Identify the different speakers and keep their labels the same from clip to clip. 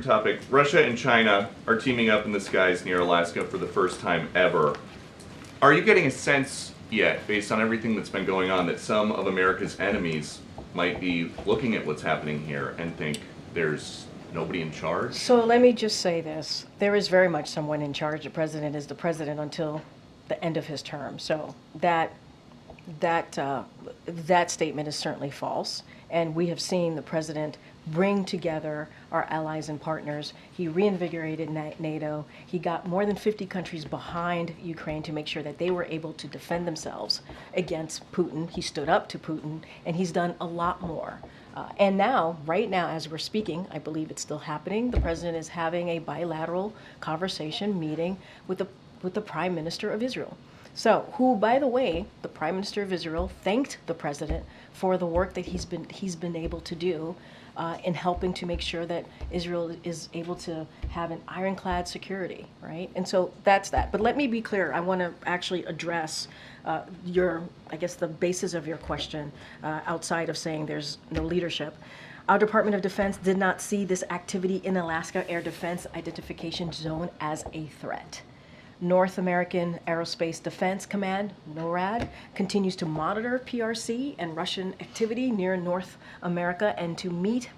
Speaker 1: Topic. Russia and China are teaming up in the skies near Alaska for the first time ever. Are you getting a sense yet, based on everything that's been going on, that some of America's enemies might be looking at what's happening here and think there's nobody in charge?
Speaker 2: So let me just say this. There is very much someone in charge. The president is the president until the end of his term. So that statement is certainly false. And we have seen the president bring together our allies and partners. He reinvigorated NATO. He got more than 50 countries behind Ukraine to make sure that they were able to defend themselves against Putin. He stood up to Putin, and he's done a lot more. And now, right now, as we're speaking, I believe it's still happening, the president is having a bilateral conversation meeting with the Prime Minister of Israel. So, who, by the way, the Prime Minister of Israel thanked the president for the work that he's been able to do in helping to make sure that Israel is able to have an ironclad security, right? And so that's that. But let me be clear. I want to actually address the basis of your question outside of saying there's no leadership. Our Department of Defense did not see this activity in Alaska Air Defense Identification Zone as a threat. North American Aerospace Defense Command, NORAD, continues to monitor PRC and Russian activity near North America and to meet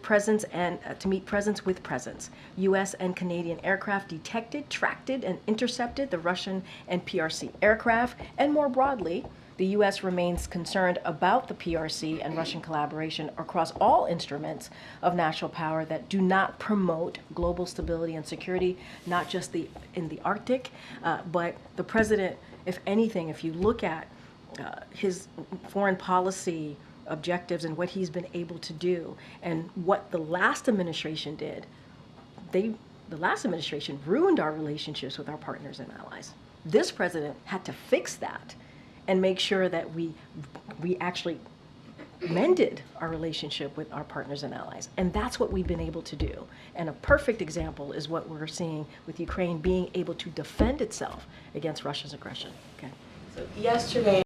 Speaker 2: presence with presence. U.S. and Canadian aircraft detected, tracked, and intercepted the Russian and PRC aircraft, and more broadly, the U.S. remains concerned about the PRC and Russian collaboration across all instruments of national power that do not promote global stability and security, not just in the Arctic, but the president, if anything, if you look at his foreign policy objectives and what he's been able to do and what the last administration did, the last administration ruined our relationships with our partners and allies. This president had to fix that and make sure that we actually mended our relationship with our partners and allies. And that's what we've been able to do. And a perfect example is what we're seeing with Ukraine being able to defend itself against Russia's aggression. Okay. So yesterday,